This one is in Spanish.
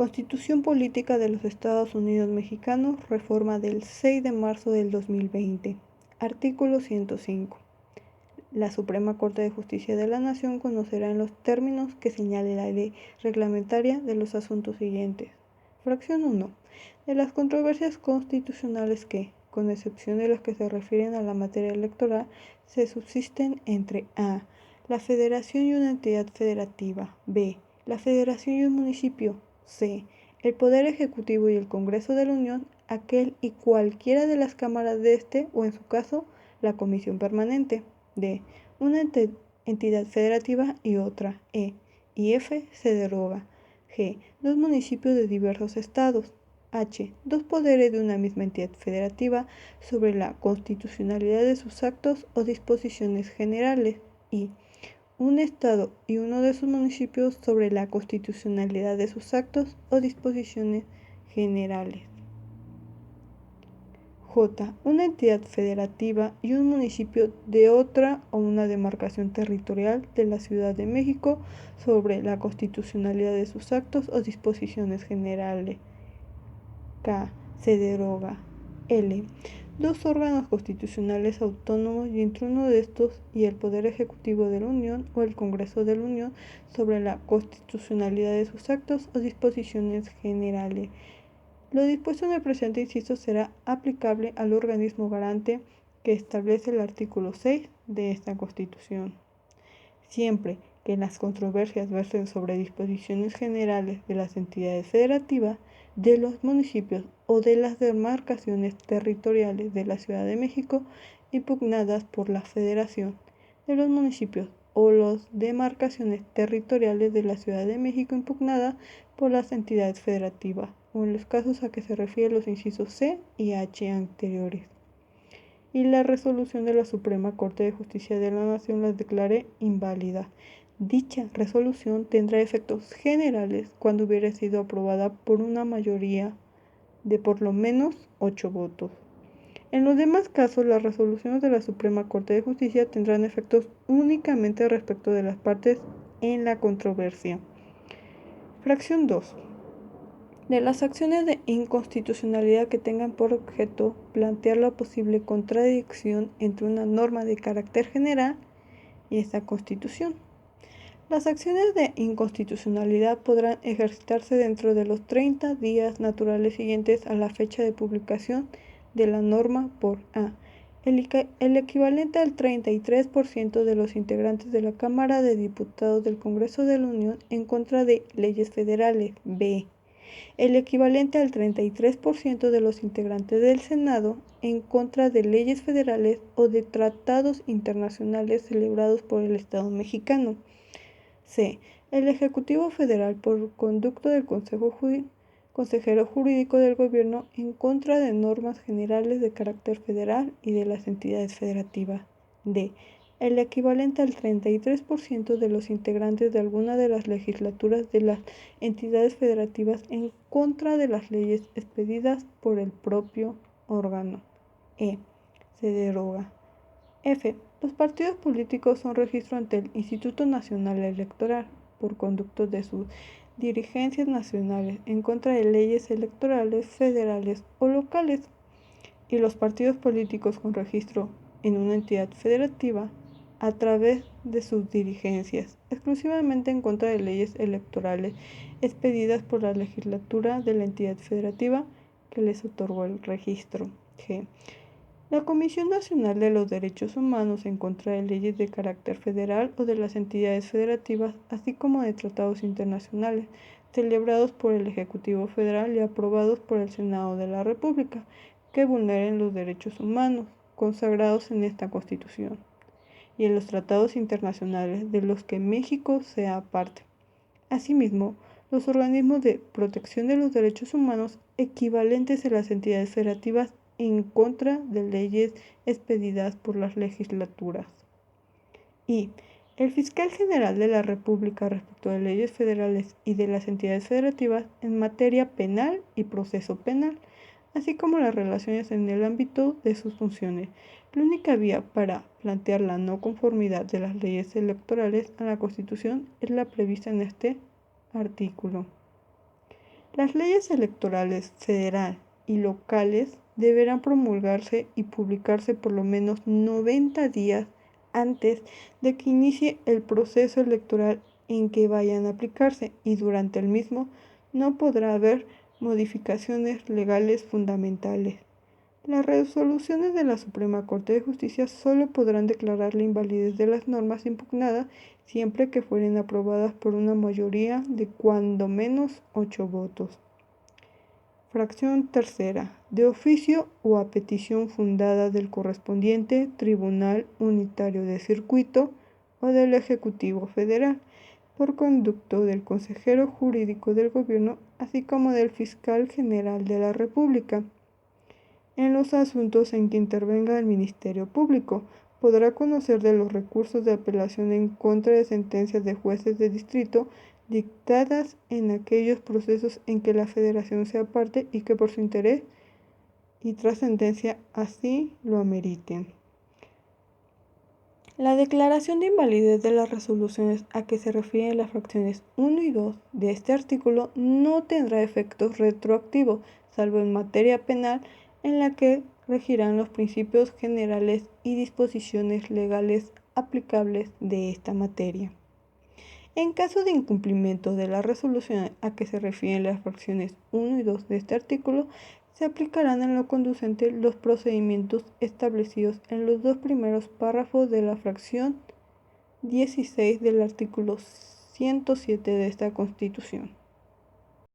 Constitución Política de los Estados Unidos Mexicanos, reforma del 6 de marzo del 2020. Artículo 105. La Suprema Corte de Justicia de la Nación conocerá en los términos que señale la ley reglamentaria de los asuntos siguientes. Fracción 1. De las controversias constitucionales que, con excepción de las que se refieren a la materia electoral, se subsisten entre a. La Federación y una entidad federativa. b. La Federación y un municipio. c. El Poder Ejecutivo y el Congreso de la Unión, aquel y cualquiera de las cámaras de este o, en su caso, la Comisión Permanente. D. Una entidad federativa y otra. E y F se deroga. G. Dos municipios de diversos estados. H. Dos poderes de una misma entidad federativa sobre la constitucionalidad de sus actos o disposiciones generales. I. Un estado y uno de sus municipios sobre la constitucionalidad de sus actos o disposiciones generales. J. Una entidad federativa y un municipio de otra o una demarcación territorial de la Ciudad de México sobre la constitucionalidad de sus actos o disposiciones generales. K. Se deroga. L. Dos órganos constitucionales autónomos y entre uno de estos y el Poder Ejecutivo de la Unión o el Congreso de la Unión sobre la constitucionalidad de sus actos o disposiciones generales. Lo dispuesto en el presente inciso será aplicable al organismo garante que establece el artículo 6 de esta Constitución. Siempre que las controversias versen sobre disposiciones generales de las entidades federativas, de los municipios o de las demarcaciones territoriales de la Ciudad de México impugnadas por la Federación, de los municipios o las demarcaciones territoriales de la Ciudad de México impugnadas por las entidades federativas, o en los casos a que se refieren los incisos C y H anteriores. Y la resolución de la Suprema Corte de Justicia de la Nación las declare inválidas. Dicha resolución tendrá efectos generales cuando hubiera sido aprobada por una mayoría de por lo menos 8 votos. En los demás casos, las resoluciones de la Suprema Corte de Justicia tendrán efectos únicamente respecto de las partes en la controversia. Fracción 2. De las acciones de inconstitucionalidad que tengan por objeto plantear la posible contradicción entre una norma de carácter general y esta Constitución. Las acciones de inconstitucionalidad podrán ejercitarse dentro de los 30 días naturales siguientes a la fecha de publicación de la norma por a. El equivalente al 33% de los integrantes de la Cámara de Diputados del Congreso de la Unión en contra de leyes federales. b. El equivalente al 33% de los integrantes del Senado en contra de leyes federales o de tratados internacionales celebrados por el Estado mexicano. C. El Ejecutivo Federal por conducto del Consejero Jurídico del Gobierno en contra de normas generales de carácter federal y de las entidades federativas. D. El equivalente al 33% de los integrantes de alguna de las legislaturas de las entidades federativas en contra de las leyes expedidas por el propio órgano. E. Se deroga. F. Los partidos políticos son registro ante el Instituto Nacional Electoral por conducto de sus dirigencias nacionales en contra de leyes electorales federales o locales, y los partidos políticos con registro en una entidad federativa a través de sus dirigencias, exclusivamente en contra de leyes electorales expedidas por la legislatura de la entidad federativa que les otorgó el registro. G. La Comisión Nacional de los Derechos Humanos en contra de leyes de carácter federal o de las entidades federativas, así como de tratados internacionales celebrados por el Ejecutivo Federal y aprobados por el Senado de la República, que vulneren los derechos humanos consagrados en esta Constitución y en los tratados internacionales de los que México sea parte. Asimismo, los organismos de protección de los derechos humanos equivalentes a las entidades federativas en contra de leyes expedidas por las legislaturas. Y el fiscal general de la República respecto de leyes federales y de las entidades federativas en materia penal y proceso penal, así como las relaciones en el ámbito de sus funciones. La única vía para plantear la no conformidad de las leyes electorales a la Constitución es la prevista en este artículo. Las leyes electorales federal y locales deberán promulgarse y publicarse por lo menos 90 días antes de que inicie el proceso electoral en que vayan a aplicarse, y durante el mismo no podrá haber modificaciones legales fundamentales. Las resoluciones de la Suprema Corte de Justicia solo podrán declarar la invalidez de las normas impugnadas siempre que fueren aprobadas por una mayoría de cuando menos 8 votos. Fracción tercera. De oficio o a petición fundada del correspondiente Tribunal Unitario de Circuito o del Ejecutivo Federal, por conducto del Consejero Jurídico del Gobierno, así como del Fiscal General de la República. En los asuntos en que intervenga el Ministerio Público, podrá conocer de los recursos de apelación en contra de sentencias de jueces de distrito dictadas en aquellos procesos en que la Federación sea parte y que por su interés y trascendencia así lo ameriten. La declaración de invalidez de las resoluciones a que se refieren las fracciones 1 y 2 de este artículo no tendrá efectos retroactivos, salvo en materia penal, en la que regirán los principios generales y disposiciones legales aplicables de esta materia. En caso de incumplimiento de la resolución a que se refieren las fracciones 1 y 2 de este artículo, se aplicarán en lo conducente los procedimientos establecidos en los dos primeros párrafos de la fracción 16 del artículo 107 de esta Constitución.